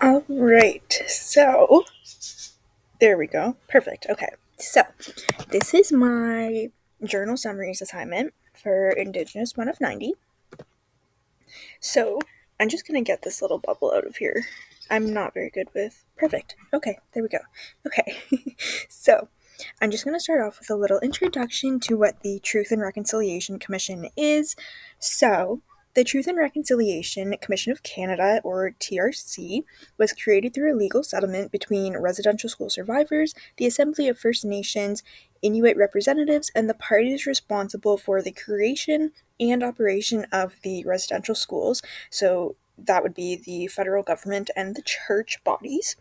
All right, so there we go. Perfect. Okay, so this is my journal summaries assignment for Indigenous 1 of 90. So I'm just going to get this little bubble out of here. I'm not very good with. Perfect. Okay, there we go. Okay, so I'm just going to start off with a little introduction to what the Truth and Reconciliation Commission is. So, the Truth and Reconciliation Commission of Canada, or TRC, was created through a legal settlement between residential school survivors, the Assembly of First Nations, Inuit representatives, and the parties responsible for the creation and operation of the residential schools. So, that would be the federal government and the church bodies.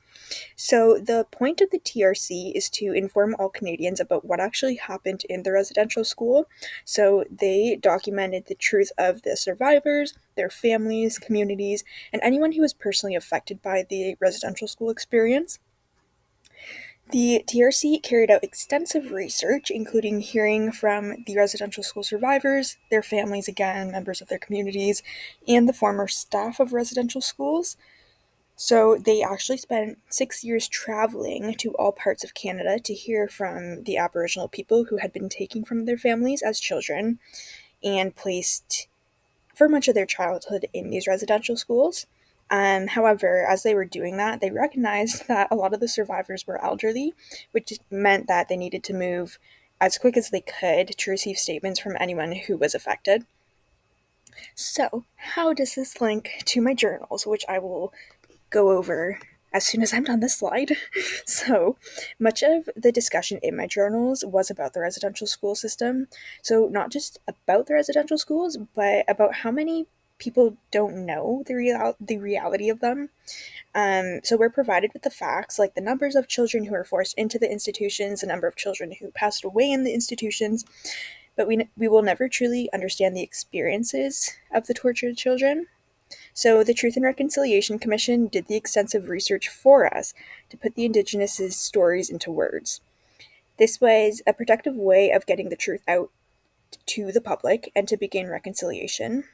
So, the point of the TRC is to inform all Canadians about what actually happened in the residential school. So, they documented the truth of the survivors, their families, communities, and anyone who was personally affected by the residential school experience. The TRC carried out extensive research, including hearing from the residential school survivors, their families again, members of their communities, and the former staff of residential schools. So they actually spent 6 years traveling to all parts of Canada to hear from the Aboriginal people who had been taken from their families as children and placed for much of their childhood in these residential schools. However, as they were doing that, they recognized that a lot of the survivors were elderly, which meant that they needed to move as quick as they could to receive statements from anyone who was affected. So, how does this link to my journals, which I will go over as soon as I'm done this slide? So, much of the discussion in my journals was about the residential school system. So, not just about the residential schools, but about how many people don't know the reality of them. So, we're provided with the facts, like the numbers of children who are forced into the institutions, the number of children who passed away in the institutions, but we will never truly understand the experiences of the tortured children. So, the Truth and Reconciliation Commission did the extensive research for us to put the Indigenous' stories into words. This was a productive way of getting the truth out to the public and to begin reconciliation.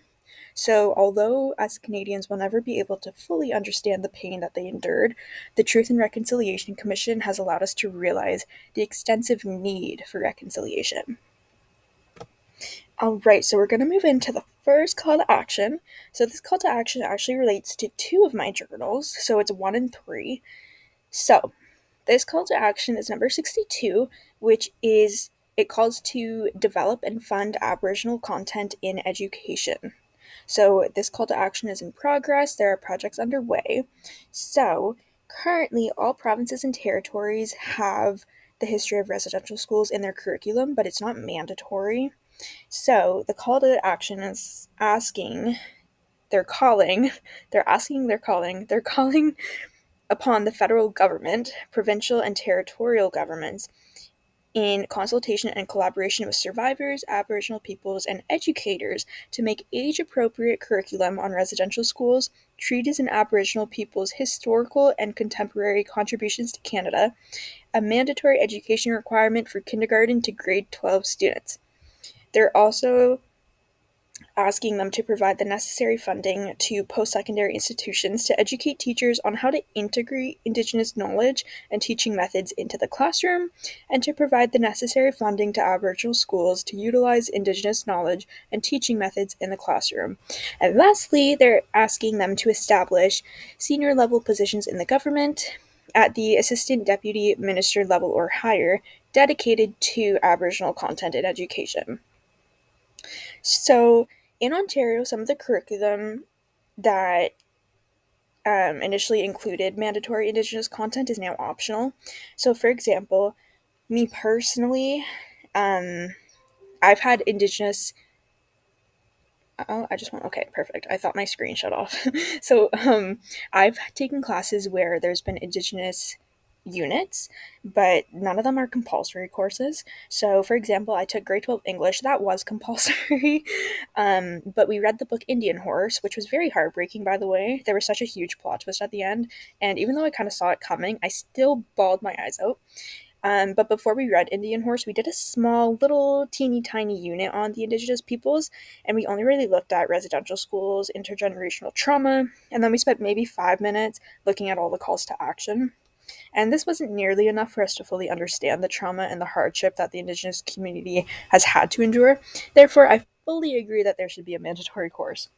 So, although as Canadians will never be able to fully understand the pain that they endured, the Truth and Reconciliation Commission has allowed us to realize the extensive need for reconciliation. All right, so we're going to move into the first call to action. So this call to action actually relates to two of my journals, so it's 1 and 3. So this call to action is number 62, which is it calls to develop and fund Aboriginal content in education. So this call to action is in progress. There are projects underway. So currently, all provinces and territories have the history of residential schools in their curriculum, but it's not mandatory. So the call to action is they're calling upon the federal government, provincial and territorial governments, in consultation and collaboration with survivors, Aboriginal peoples, and educators to make age appropriate curriculum on residential schools, treatise in Aboriginal peoples' historical and contemporary contributions to Canada, a mandatory education requirement for kindergarten to grade 12 students. They're also asking them to provide the necessary funding to post-secondary institutions to educate teachers on how to integrate Indigenous knowledge and teaching methods into the classroom, and to provide the necessary funding to Aboriginal schools to utilize Indigenous knowledge and teaching methods in the classroom. And lastly, they're asking them to establish senior level positions in the government at the assistant deputy minister level or higher dedicated to Aboriginal content in education. So, in Ontario, some of the curriculum that initially included mandatory Indigenous content is now optional. So, for example, me personally, I've had Indigenous. Oh, I just want. Okay, perfect. I thought my screen shut off. So, I've taken classes where there's been Indigenous units, but none of them are compulsory courses. So, for example, I took grade 12 English, that was compulsory, but we read the book Indian Horse, which was very heartbreaking, by the way. There was such a huge plot twist at the end, and even though I kind of saw it coming, I still bawled my eyes out. But before we read Indian Horse, we did a small, little, teeny tiny unit on the Indigenous peoples, and we only really looked at residential schools, intergenerational trauma, and then we spent maybe 5 minutes looking at all the calls to action. And this wasn't nearly enough for us to fully understand the trauma and the hardship that the Indigenous community has had to endure. Therefore, I fully agree that there should be a mandatory course.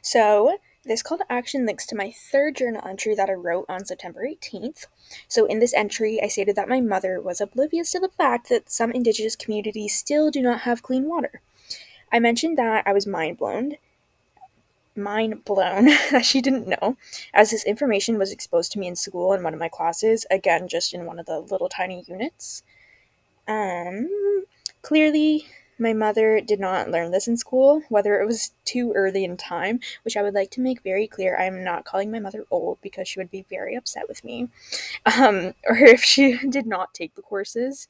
So, this call to action links to my third journal entry that I wrote on September 18th. So, in this entry, I stated that my mother was oblivious to the fact that some Indigenous communities still do not have clean water. I mentioned that I was mind blown that she didn't know, as this information was exposed to me in school in one of my classes, again, just in one of the little tiny units. Clearly, my mother did not learn this in school, whether it was too early in time, which I would like to make very clear. I am not calling my mother old because she would be very upset with me. Or if she did not take the courses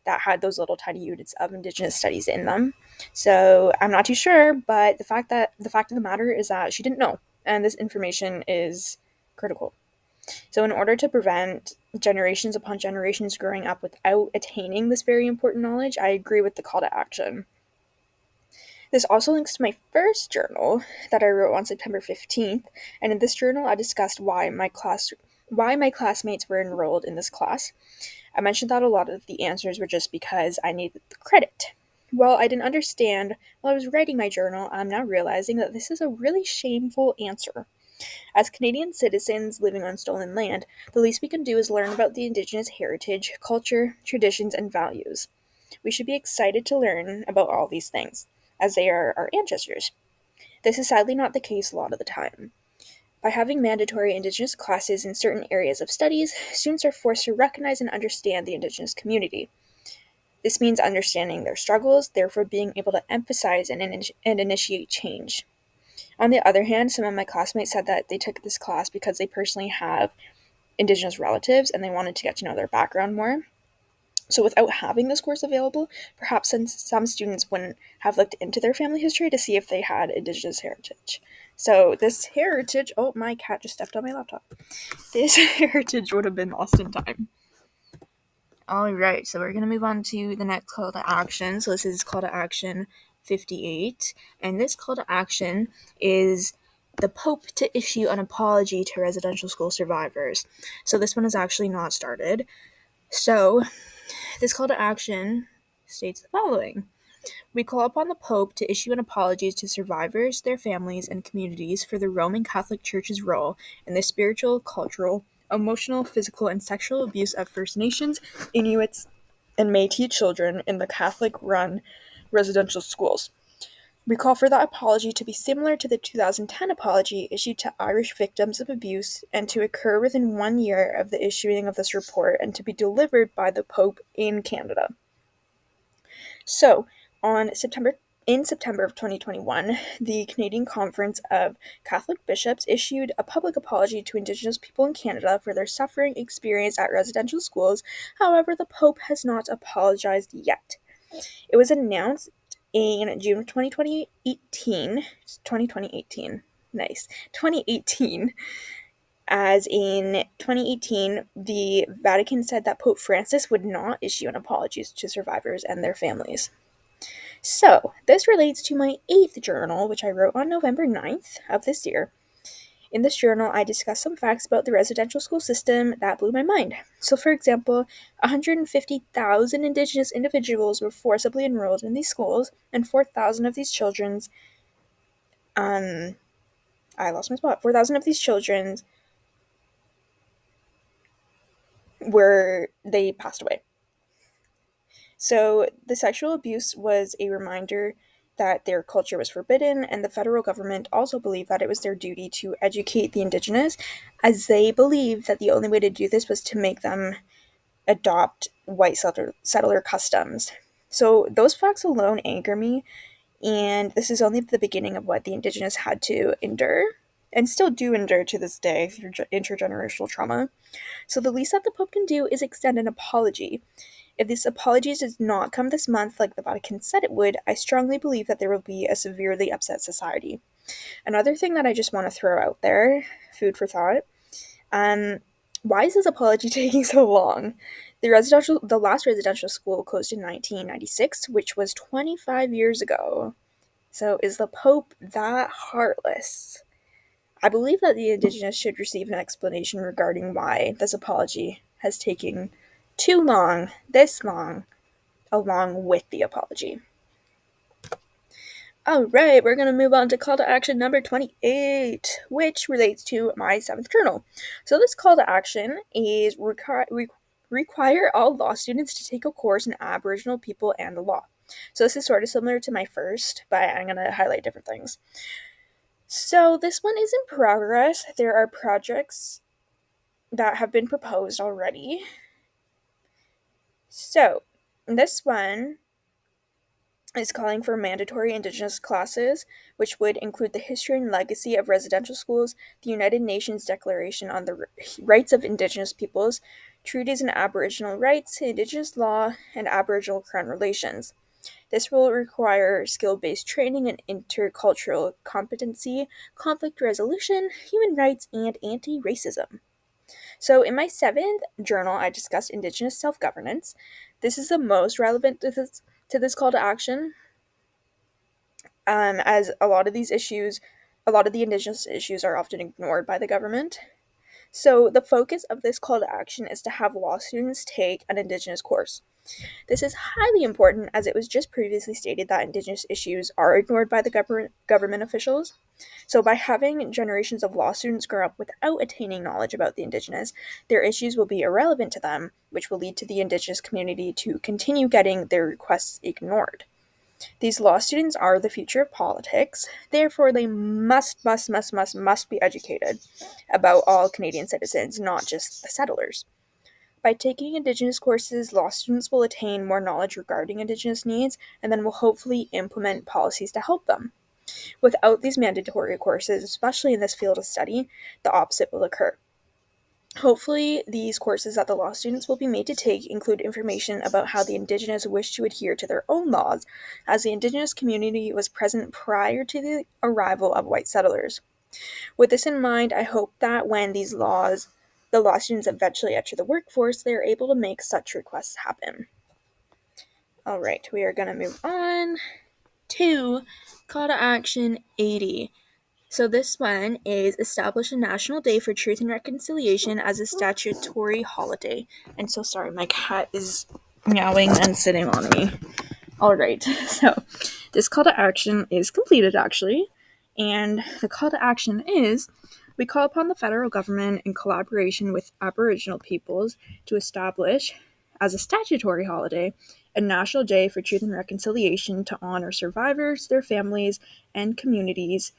that had those little tiny units of Indigenous studies in them. So I'm not too sure, but the fact of the matter is that she didn't know, and this information is critical. So, in order to prevent generations upon generations growing up without attaining this very important knowledge, I agree with the call to action. This also links to my first journal that I wrote on September 15th, and in this journal I discussed why my classmates were enrolled in this class. I mentioned that a lot of the answers were just because I needed the credit. Well, I didn't understand while I was writing my journal. I'm now realizing that this is a really shameful answer. As Canadian citizens living on stolen land, the least we can do is learn about the Indigenous heritage, culture, traditions, and values. We should be excited to learn about all these things, as they are our ancestors. This is sadly not the case a lot of the time. By having mandatory Indigenous classes in certain areas of studies, students are forced to recognize and understand the Indigenous community. This means understanding their struggles, therefore being able to emphasize and initiate change. On the other hand, some of my classmates said that they took this class because they personally have Indigenous relatives and they wanted to get to know their background more. So, without having this course available, perhaps some students wouldn't have looked into their family history to see if they had Indigenous heritage. So, this heritage, oh, my cat just stepped on my laptop. This heritage would have been lost in time. Alright, so we're going to move on to the next call to action. So, this is call to action 58, and this call to action is the Pope to issue an apology to residential school survivors. So, this one is actually not started. So, this call to action states the following. We call upon the Pope to issue an apology to survivors, their families, and communities for the Roman Catholic Church's role in the spiritual, cultural, emotional, physical, and sexual abuse of First Nations, Inuits, and Métis children in the Catholic-run residential schools. We call for that apology to be similar to the 2010 apology issued to Irish victims of abuse and to occur within 1 year of the issuing of this report and to be delivered by the Pope in Canada. So, in September of 2021, the Canadian Conference of Catholic Bishops issued a public apology to Indigenous people in Canada for their suffering experienced at residential schools. However, the Pope has not apologized yet. It was announced in June of 2018, nice, 2018, as in 2018, the Vatican said that Pope Francis would not issue an apology to survivors and their families. So, this relates to my 8th journal, which I wrote on November 9th of this year. In this journal, I discussed some facts about the residential school system that blew my mind. So, for example, 150,000 Indigenous individuals were forcibly enrolled in these schools, and 4,000 of these children, 4,000 of these children they passed away. So, the sexual abuse was a reminder that their culture was forbidden, and the federal government also believed that it was their duty to educate the Indigenous, as they believed that the only way to do this was to make them adopt white settler customs. So those facts alone anger me, and this is only the beginning of what the Indigenous had to endure, and still do endure to this day through intergenerational trauma. So the least that the Pope can do is extend an apology. If this apology does not come this month like the Vatican said it would, I strongly believe that there will be a severely upset society. Another thing that I just want to throw out there, food for thought, why is this apology taking so long? The last residential school closed in 1996, which was 25 years ago. So is the Pope that heartless? I believe that the Indigenous should receive an explanation regarding why this apology has taken too long, this long, along with the apology. Alright, we're going to move on to call to action number 28, which relates to my 7th journal. So this call to action is require all law students to take a course in Aboriginal people and the law. So this is sort of similar to my first, but I'm going to highlight different things. So this one is in progress. There are projects that have been proposed already. So this one is calling for mandatory Indigenous classes, which would include the history and legacy of residential schools, the United Nations Declaration on the Rights of Indigenous Peoples, treaties on Aboriginal rights, Indigenous law, and Aboriginal Crown relations. This will require skill-based training in intercultural competency, conflict resolution, human rights, and anti-racism. So in my 7th journal, I discussed Indigenous self-governance. This is the most relevant to this call to action, as a lot of the Indigenous issues are often ignored by the government. So the focus of this call to action is to have law students take an Indigenous course. This is highly important as it was just previously stated that Indigenous issues are ignored by the government officials. So by having generations of law students grow up without attaining knowledge about the Indigenous, their issues will be irrelevant to them, which will lead to the Indigenous community to continue getting their requests ignored. These law students are the future of politics, therefore they must be educated about all Canadian citizens, not just the settlers. By taking Indigenous courses, law students will attain more knowledge regarding Indigenous needs and then will hopefully implement policies to help them. Without these mandatory courses, especially in this field of study, the opposite will occur. Hopefully, these courses that the law students will be made to take include information about how the Indigenous wish to adhere to their own laws, as the Indigenous community was present prior to the arrival of white settlers. With this in mind, I hope that when the law students eventually enter the workforce, they are able to make such requests happen. Alright, we are going to move on to Call to Action 80. So this one is establish a National Day for Truth and Reconciliation as a statutory holiday. And so sorry, my cat is meowing and sitting on me. Alright, so this call to action is completed actually. And the call to action is, we call upon the federal government in collaboration with Aboriginal peoples to establish, as a statutory holiday, a National Day for Truth and Reconciliation to honor survivors, their families, and communities,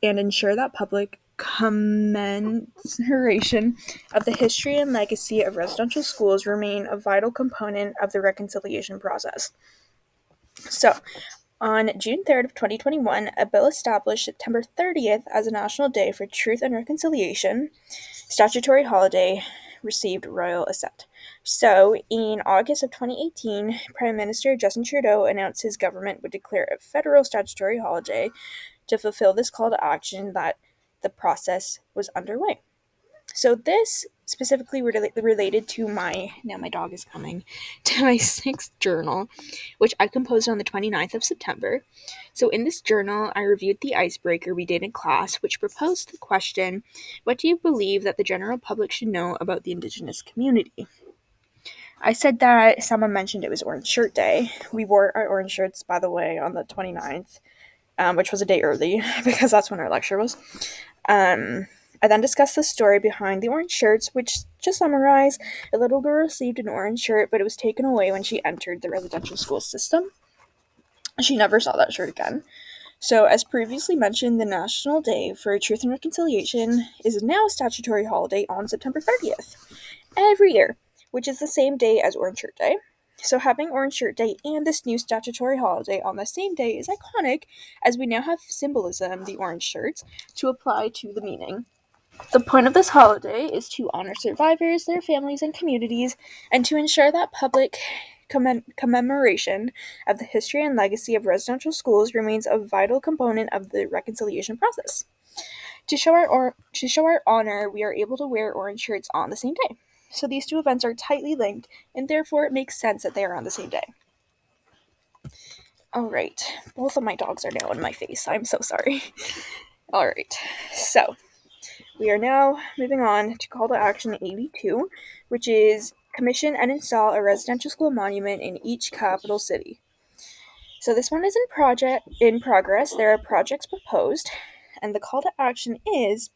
and ensure that public commemoration of the history and legacy of residential schools remain a vital component of the reconciliation process. So, on June 3rd of 2021, a bill established September 30th as a National Day for Truth and Reconciliation. Statutory holiday received royal assent. So, in August of 2018, Prime Minister Justin Trudeau announced his government would declare a federal statutory holiday to fulfill this call to action that the process was underway. So this specifically related to my dog is coming, to my 6th journal, which I composed on the 29th of September. So in this journal, I reviewed the icebreaker we did in class, which proposed the question, what do you believe that the general public should know about the Indigenous community? I said that someone mentioned it was Orange Shirt Day. We wore our orange shirts, by the way, on the 29th. Which was a day early because that's when our lecture was. I then discussed the story behind the orange shirts, which, to summarize, a little girl received an orange shirt, but it was taken away when she entered the residential school system. She never saw that shirt again. So, as previously mentioned, the National Day for Truth and Reconciliation is now a statutory holiday on September 30th every year, which is the same day as Orange Shirt Day. So having Orange Shirt Day and this new statutory holiday on the same day is iconic, as we now have symbolism, the orange shirts, to apply to the meaning. The point of this holiday is to honor survivors, their families, and communities, and to ensure that public commemoration of the history and legacy of residential schools remains a vital component of the reconciliation process. To show our honor, we are able to wear orange shirts on the same day. So these two events are tightly linked, and therefore it makes sense that they are on the same day. Alright, both of my dogs are now in my face. I'm so sorry. Alright, so we are now moving on to call to action 82, which is commission and install a residential school monument in each capital city. So this one is in progress. There are projects proposed, and the call to action is: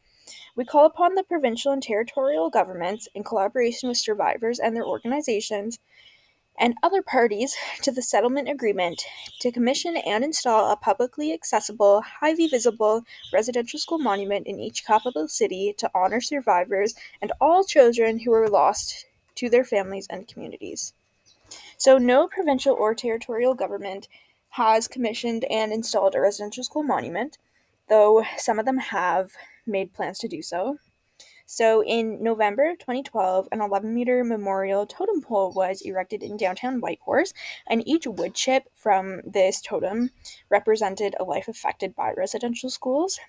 we call upon the provincial and territorial governments, in collaboration with survivors and their organizations and other parties to the settlement agreement, to commission and install a publicly accessible, highly visible residential school monument in each capital city to honor survivors and all children who were lost to their families and communities. So, no provincial or territorial government has commissioned and installed a residential school monument, though some of them have made plans to do so. So in November 2012, an 11-meter memorial totem pole was erected in downtown Whitehorse, and each wood chip from this totem represented a life affected by residential schools.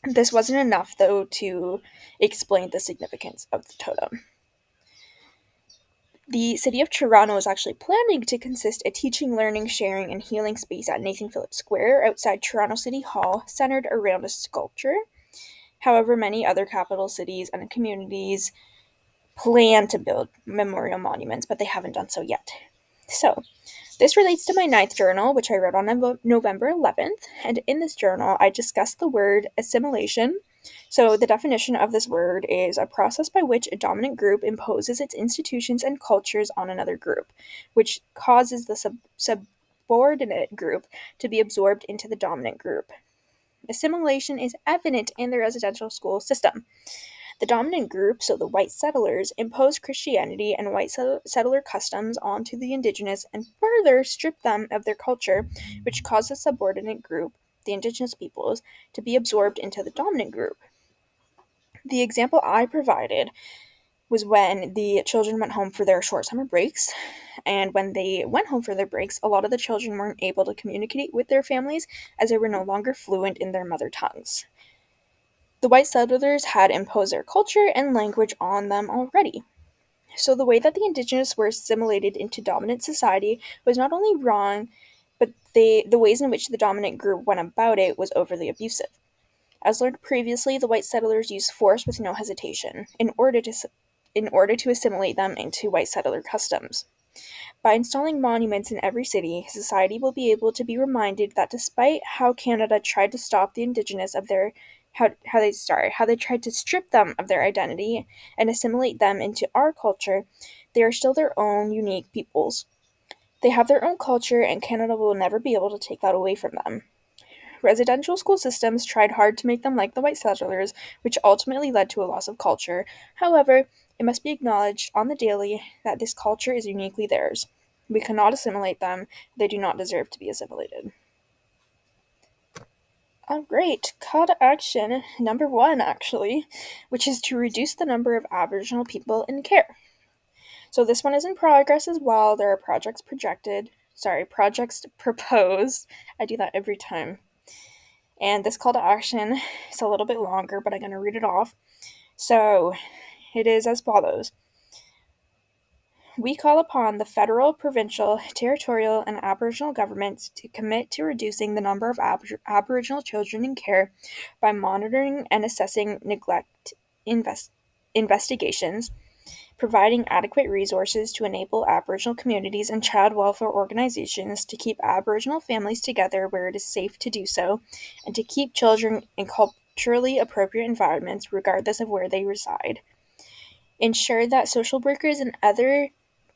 This wasn't enough, though, to explain the significance of the totem. The city of Toronto is actually planning to consist a teaching, learning, sharing, and healing space at Nathan Phillips Square outside Toronto City Hall, centered around a sculpture. However, many other capital cities and communities plan to build memorial monuments, but they haven't done so yet. So, this relates to my 9th journal, which I wrote on November 11th, and in this journal, I discussed the word assimilation. So, the definition of this word is a process by which a dominant group imposes its institutions and cultures on another group, which causes the subordinate group to be absorbed into the dominant group. Assimilation is evident in the residential school system. The dominant group, so the white settlers, imposed Christianity and white settler customs onto the Indigenous and further stripped them of their culture, which caused the subordinate group, the Indigenous peoples, to be absorbed into the dominant group. The example I provided was when the children went home for their short summer breaks, and when they went home for their breaks, a lot of the children weren't able to communicate with their families as they were no longer fluent in their mother tongues. The white settlers had imposed their culture and language on them already. So the way that the Indigenous were assimilated into dominant society was not only wrong, but the ways in which the dominant group went about it was overly abusive. As learned previously, the white settlers used force with no hesitation in order to assimilate them into white settler customs. By installing monuments in every city, society will be able to be reminded that despite how Canada tried to stop the Indigenous of their how they tried to strip them of their identity and assimilate them into our culture, they are still their own unique peoples. They have their own culture, and Canada will never be able to take that away from them. Residential school systems tried hard to make them like the white settlers, which ultimately led to a loss of culture. However, it must be acknowledged on the daily that this culture is uniquely theirs. We cannot assimilate them. They do not deserve to be assimilated. Great. Call to action number 1, actually, which is to reduce the number of Aboriginal people in care. So this one is in progress as well. There are projects proposed. I do that every time. And this call to action is a little bit longer, but I'm going to read it off. So it is as follows. We call upon the federal, provincial, territorial, and Aboriginal governments to commit to reducing the number of Aboriginal children in care by monitoring and assessing neglect investigations, providing adequate resources to enable Aboriginal communities and child welfare organizations to keep Aboriginal families together where it is safe to do so, and to keep children in culturally appropriate environments regardless of where they reside. Ensure that social workers and other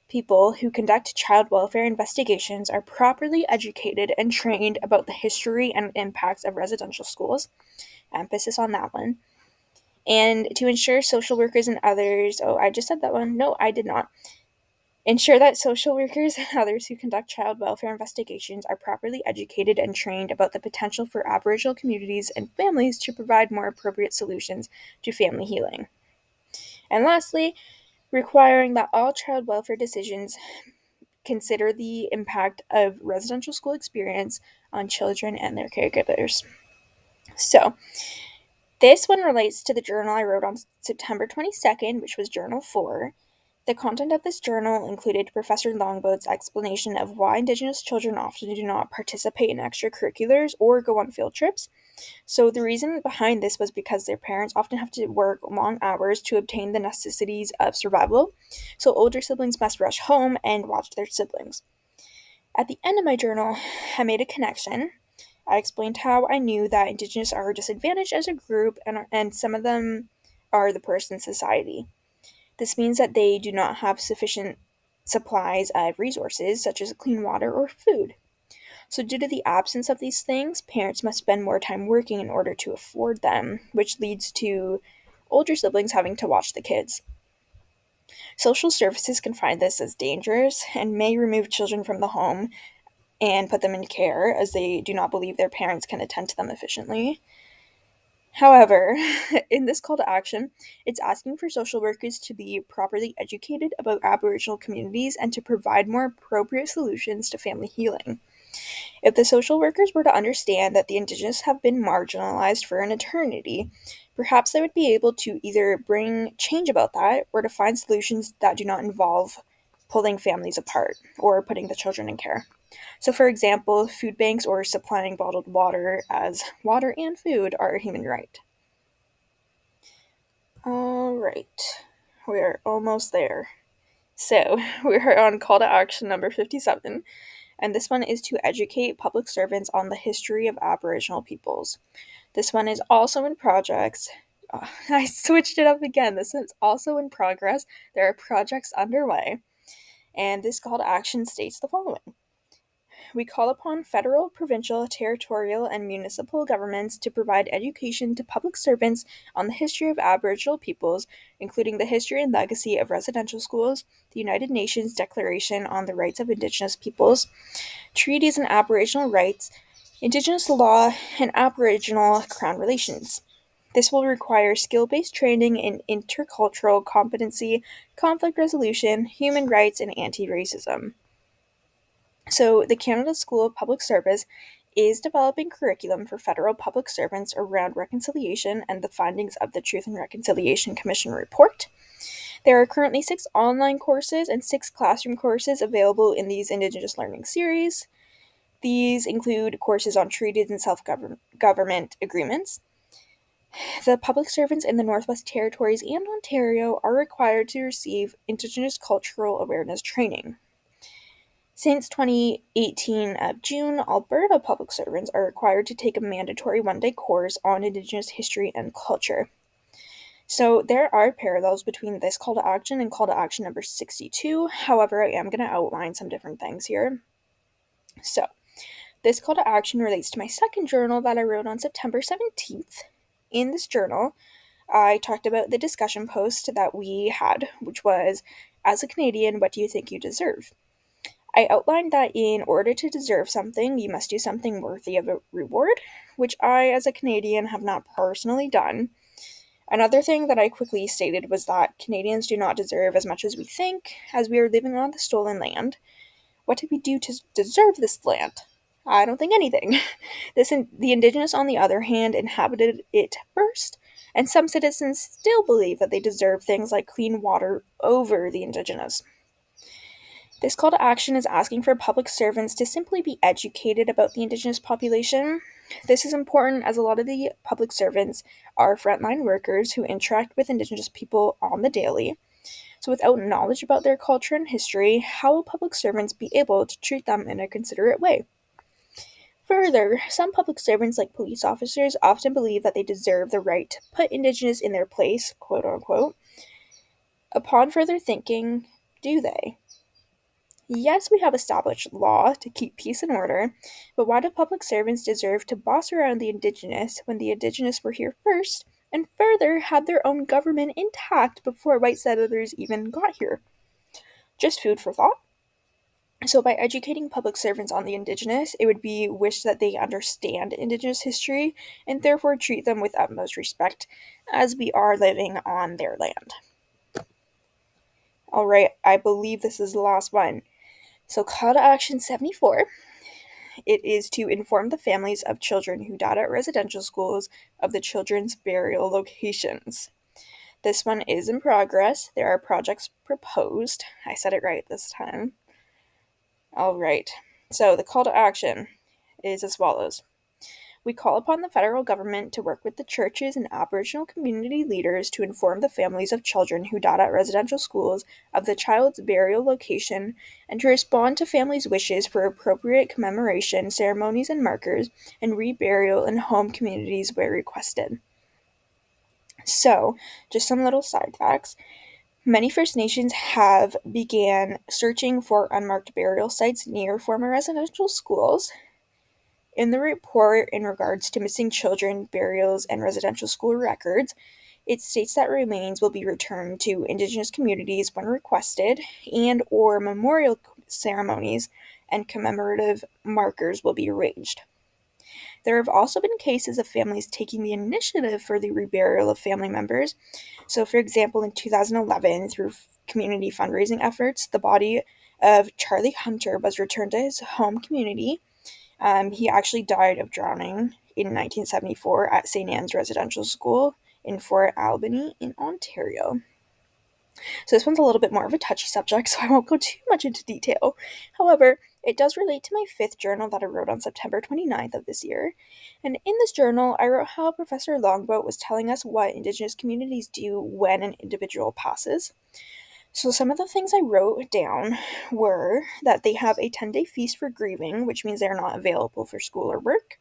people who conduct child welfare investigations are properly educated and trained about the history and impacts of residential schools. Emphasis on that one. And to ensure social workers and others, I just said that one. No, I did not. Ensure that social workers and others who conduct child welfare investigations are properly educated and trained about the potential for Aboriginal communities and families to provide more appropriate solutions to family healing. And lastly, requiring that all child welfare decisions consider the impact of residential school experience on children and their caregivers. So, This one relates to the journal I wrote on September 22nd, which was Journal 4. The content of this journal included Professor Longboat's explanation of why Indigenous children often do not participate in extracurriculars or go on field trips. So, the reason behind this was because their parents often have to work long hours to obtain the necessities of survival, so older siblings must rush home and watch their siblings. At the end of my journal, I made a connection. I explained how I knew that Indigenous are disadvantaged as a group, and some of them are the poorest in society. This means that they do not have sufficient supplies of resources, such as clean water or food. So, due to the absence of these things, parents must spend more time working in order to afford them, which leads to older siblings having to watch the kids. Social services can find this as dangerous and may remove children from the home and put them in care, as they do not believe their parents can attend to them efficiently. However, in this call to action, it's asking for social workers to be properly educated about Aboriginal communities and to provide more appropriate solutions to family healing. If the social workers were to understand that the Indigenous have been marginalized for an eternity, perhaps they would be able to either bring change about that or to find solutions that do not involve pulling families apart or putting the children in care. So, for example, food banks or supplying bottled water, as water and food are a human right. All right, we're almost there. So, we're on call to action number 57, and this one is to educate public servants on the history of Aboriginal peoples. This one is also in projects. I switched it up again. This is also in progress. There are projects underway, and this call to action states the following. We call upon federal, provincial, territorial, and municipal governments to provide education to public servants on the history of Aboriginal peoples, including the history and legacy of residential schools, the United Nations Declaration on the Rights of Indigenous Peoples, treaties and Aboriginal rights, Indigenous law, and Aboriginal Crown relations. This will require skill-based training in intercultural competency, conflict resolution, human rights, and anti-racism. So, the Canada School of Public Service is developing curriculum for federal public servants around reconciliation and the findings of the Truth and Reconciliation Commission report. There are currently 6 online courses and 6 classroom courses available in these Indigenous learning series. These include courses on treaties and self-government agreements. The public servants in the Northwest Territories and Ontario are required to receive Indigenous cultural awareness training. Since 2018 of June, Alberta public servants are required to take a mandatory one-day course on Indigenous history and culture. So there are parallels between this call to action and call to action number 62. However, I am going to outline some different things here. So, this call to action relates to my second journal that I wrote on September 17th. In this journal, I talked about the discussion post that we had, which was, as a Canadian, what do you think you deserve? I outlined that in order to deserve something, you must do something worthy of a reward, which I, as a Canadian, have not personally done. Another thing that I quickly stated was that Canadians do not deserve as much as we think, as we are living on the stolen land. What did we do to deserve this land? I don't think anything. The Indigenous, on the other hand, inhabited it first, and some citizens still believe that they deserve things like clean water over the Indigenous. This call to action is asking for public servants to simply be educated about the Indigenous population. This is important as a lot of the public servants are frontline workers who interact with Indigenous people on the daily. So without knowledge about their culture and history, how will public servants be able to treat them in a considerate way? Further, some public servants, like police officers, often believe that they deserve the right to put Indigenous in their place, quote unquote. Upon further thinking, do they? Yes, we have established law to keep peace and order, but why do public servants deserve to boss around the Indigenous when the Indigenous were here first, and further had their own government intact before white settlers even got here? Just food for thought. So, by educating public servants on the Indigenous, it would be wished that they understand Indigenous history and therefore treat them with utmost respect as we are living on their land. Alright, I believe this is the last one. So, call to action 74 it is to inform the families of children who died at residential schools of the children's burial locations. This one is in progress. There are projects proposed. I said it right this time. All right. So the call to action is as follows. We call upon the federal government to work with the churches and Aboriginal community leaders to inform the families of children who died at residential schools of the child's burial location and to respond to families' wishes for appropriate commemoration, ceremonies, and markers, and reburial in home communities where requested. So, just some little side facts. Many First Nations have began searching for unmarked burial sites near former residential schools. In the report in regards to missing children, burials, and residential school records, it states that remains will be returned to Indigenous communities when requested, and or memorial ceremonies and commemorative markers will be arranged. There have also been cases of families taking the initiative for the reburial of family members. So, for example, in 2011, through community fundraising efforts, the body of Charlie Hunter was returned to his home community. He actually died of drowning in 1974 at St. Anne's Residential School in Fort Albany in Ontario. So this one's a little bit more of a touchy subject, so I won't go too much into detail. However, it does relate to my 5th journal that I wrote on September 29th of this year. And in this journal, I wrote how Professor Longboat was telling us what Indigenous communities do when an individual passes. So some of the things I wrote down were that they have a 10-day feast for grieving, which means they're not available for school or work.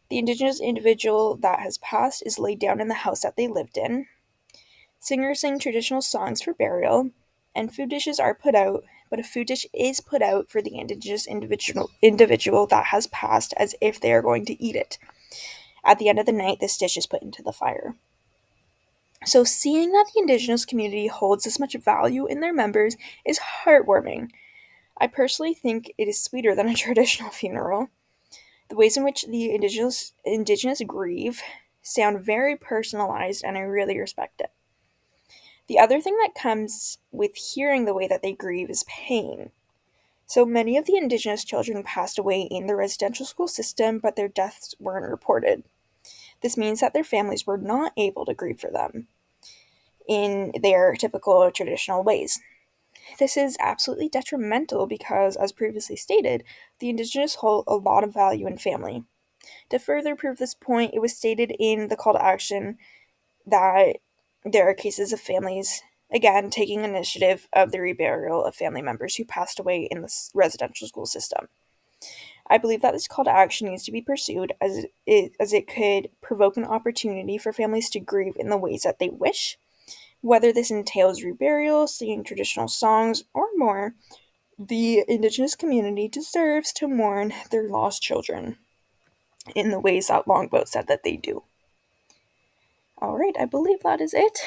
The Indigenous individual that has passed is laid down in the house that they lived in. Singers sing traditional songs for burial, and food dishes are put out, but a food dish is put out for the Indigenous individual that has passed as if they are going to eat it. At the end of the night, this dish is put into the fire. So seeing that the Indigenous community holds this much value in their members is heartwarming. I personally think it is sweeter than a traditional funeral. The ways in which the Indigenous grieve sound very personalized, and I really respect it. The other thing that comes with hearing the way that they grieve is pain. So many of the Indigenous children passed away in the residential school system, but their deaths weren't reported. This means that their families were not able to grieve for them in their typical traditional ways. This is absolutely detrimental because, as previously stated, the Indigenous hold a lot of value in family. To further prove this point, it was stated in the call to action that there are cases of families, again, taking initiative of the reburial of family members who passed away in the residential school system. I believe that this call to action needs to be pursued as it could provoke an opportunity for families to grieve in the ways that they wish. Whether this entails reburial, singing traditional songs, or more, the Indigenous community deserves to mourn their lost children in the ways that Longboat said that they do. Alright, I believe that is it.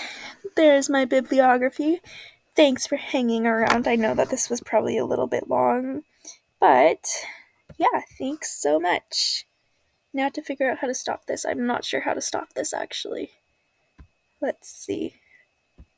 There's my bibliography. Thanks for hanging around. I know that this was probably a little bit long, but yeah, thanks so much. Now to figure out how to stop this. I'm not sure how to stop this actually. Let's see.